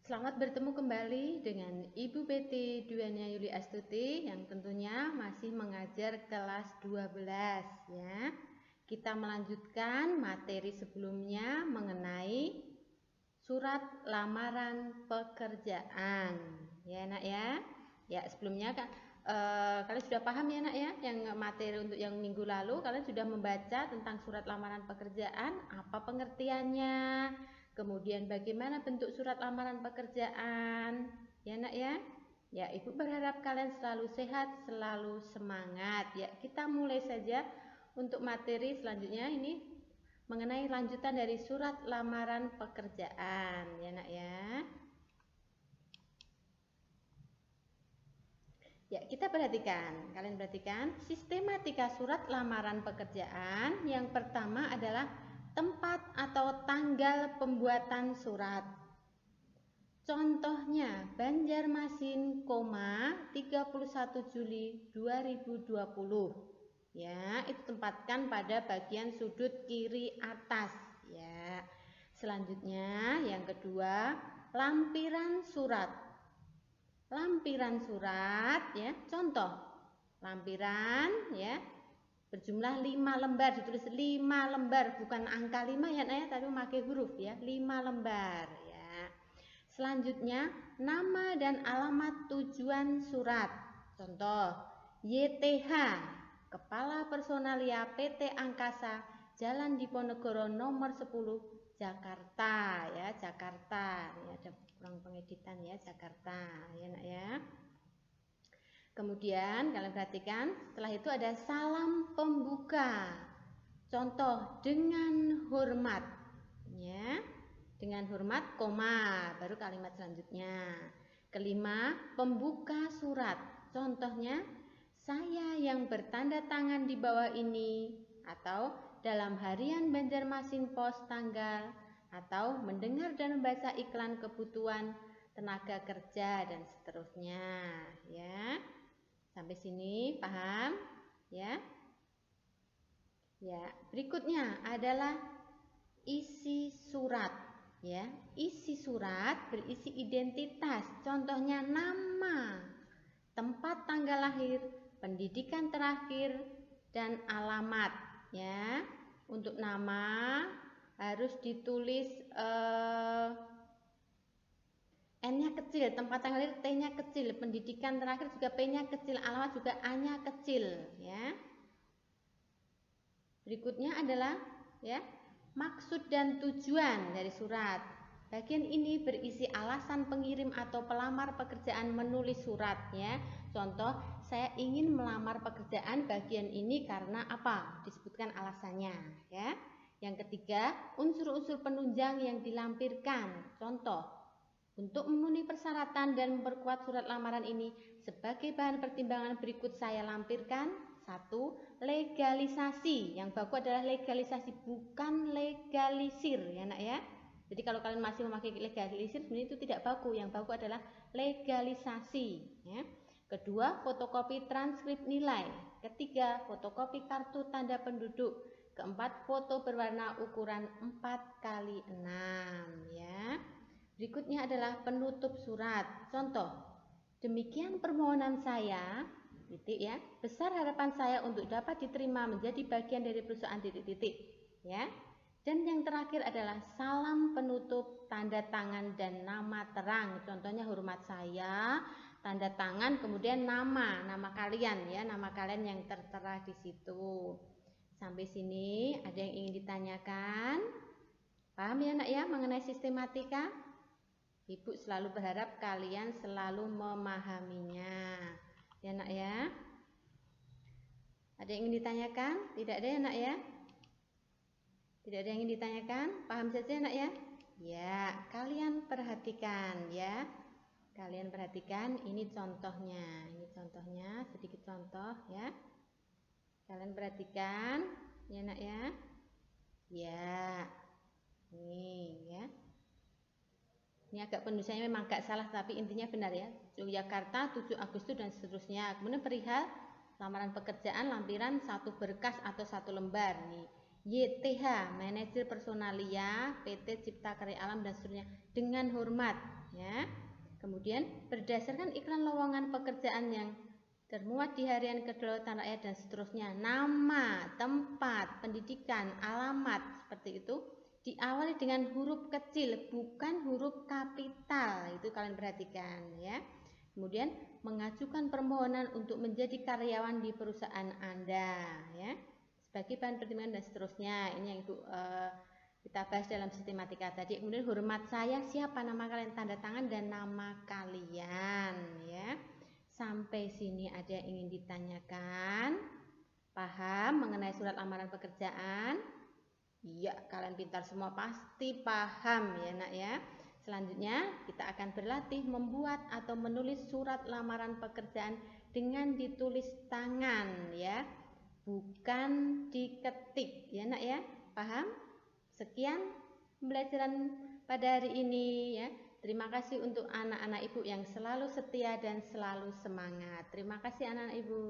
Selamat bertemu kembali dengan Ibu PT Duania Yuli Astuti yang tentunya masih mengajar kelas 12 ya. Kita melanjutkan materi sebelumnya mengenai surat lamaran pekerjaan. Ya, Nak ya. Ya, sebelumnya kalian sudah paham ya, Nak ya, yang materi untuk yang minggu lalu kalian sudah membaca tentang surat lamaran pekerjaan, apa pengertiannya, kemudian bagaimana bentuk surat lamaran pekerjaan, ya Nak ya. Ya, Ibu berharap kalian selalu sehat, selalu semangat. Ya, kita mulai saja untuk materi selanjutnya ini mengenai lanjutan dari surat lamaran pekerjaan, ya Nak ya. Ya, kita perhatikan, kalian perhatikan sistematika surat lamaran pekerjaan. Yang pertama adalah tempat atau tanggal pembuatan surat. Contohnya Banjarmasin, 31 Juli 2020. Ya, itu tempatkan pada bagian sudut kiri atas ya. Selanjutnya yang kedua, lampiran surat. Lampiran surat ya, contoh lampiran ya berjumlah 5 lembar, ditulis 5 lembar, bukan angka 5 ya, tapi memakai huruf ya, 5 lembar ya. Selanjutnya nama dan alamat tujuan surat. Contoh YTH, Kepala Personalia PT Angkasa, Jalan Diponegoro nomor 10, Jakarta ya, Jakarta. Ini ada kurang pengeditan ya, Jakarta ya Nak ya. Kemudian kalian perhatikan, setelah itu ada salam pembuka. Contoh dengan hormat ya. Dengan hormat, koma, baru kalimat selanjutnya. Kelima, pembuka surat. Contohnya, saya yang bertanda tangan di bawah ini, atau dalam harian Banjarmasin Pos tanggal, atau mendengar dan membaca iklan kebutuhan tenaga kerja dan seterusnya ya. Sampai sini paham ya? Ya, berikutnya adalah isi surat ya. Isi surat berisi identitas, contohnya nama, tempat tanggal lahir, pendidikan terakhir, dan alamat ya. Untuk nama harus ditulis N-nya kecil, tempat tanggal lahir T-nya kecil, pendidikan terakhir juga P-nya kecil, alamat juga A-nya kecil ya. Berikutnya adalah ya, maksud dan tujuan dari surat. Bagian ini berisi alasan pengirim atau pelamar pekerjaan menulis surat ya. Contoh, saya ingin melamar pekerjaan bagian ini karena apa? Disebutkan alasannya ya. Yang ketiga, unsur-unsur penunjang yang dilampirkan. Contoh, untuk memenuhi persyaratan dan memperkuat surat lamaran ini sebagai bahan pertimbangan berikut saya lampirkan. 1. Legalisasi. Yang baku adalah legalisasi, bukan legalisir ya Nak ya. Jadi kalau kalian masih memakai legalisir sebenarnya itu tidak baku. Yang baku adalah legalisasi ya. Kedua, fotokopi transkrip nilai. Ketiga, fotokopi kartu tanda penduduk. Keempat, foto berwarna ukuran 4x6 ya. Berikutnya adalah penutup surat. Contoh, demikian permohonan saya, titik ya. Besar harapan saya untuk dapat diterima menjadi bagian dari perusahaan titik-titik, ya. Dan yang terakhir adalah salam penutup, tanda tangan dan nama terang. Contohnya hormat saya, tanda tangan, kemudian nama kalian ya, nama kalian yang tertera di situ. Sampai sini ada yang ingin ditanyakan? Paham ya Nak ya mengenai sistematika? Ibu selalu berharap kalian selalu memahaminya. Ya Nak ya. Ada yang ingin ditanyakan? Tidak ada ya Nak ya? Tidak ada yang ingin ditanyakan? Paham saja Nak ya? Ya, kalian perhatikan ya. Kalian perhatikan, ini contohnya. Ini contohnya, sedikit contoh ya. Kalian perhatikan, ya Nak ya. Ya. Nih ya. Ini agak penulisannya memang agak salah tapi intinya benar ya. Yogyakarta 7 Agustus dan seterusnya. Kemudian perihal lamaran pekerjaan lampiran 1 berkas atau 1 lembar nih. YTH, manajer personalia PT Cipta Karya Alam dan seterusnya, dengan hormat ya. Kemudian berdasarkan iklan lowongan pekerjaan yang termuat di harian kedaulatan rakyat dan seterusnya, nama, tempat, pendidikan, alamat seperti itu diawali dengan huruf kecil, bukan huruf kapital. Itu kalian perhatikan ya. Kemudian mengajukan permohonan untuk menjadi karyawan di perusahaan Anda ya, sebagai bahan pertimbangan dan seterusnya. Ini yang Ibu kita bahas dalam sistematika tadi. Kemudian hormat saya, siapa nama kalian, tanda tangan dan nama kalian ya. Sampai sini ada yang ingin ditanyakan? Paham mengenai surat lamaran pekerjaan? Iya, kalian pintar semua, pasti paham ya nak ya. Selanjutnya kita akan berlatih membuat atau menulis surat lamaran pekerjaan dengan ditulis tangan ya, bukan diketik ya nak ya. Paham? Sekian pembelajaran pada hari ini ya. Terima kasih untuk anak-anak Ibu yang selalu setia dan selalu semangat. Terima kasih anak-anak Ibu.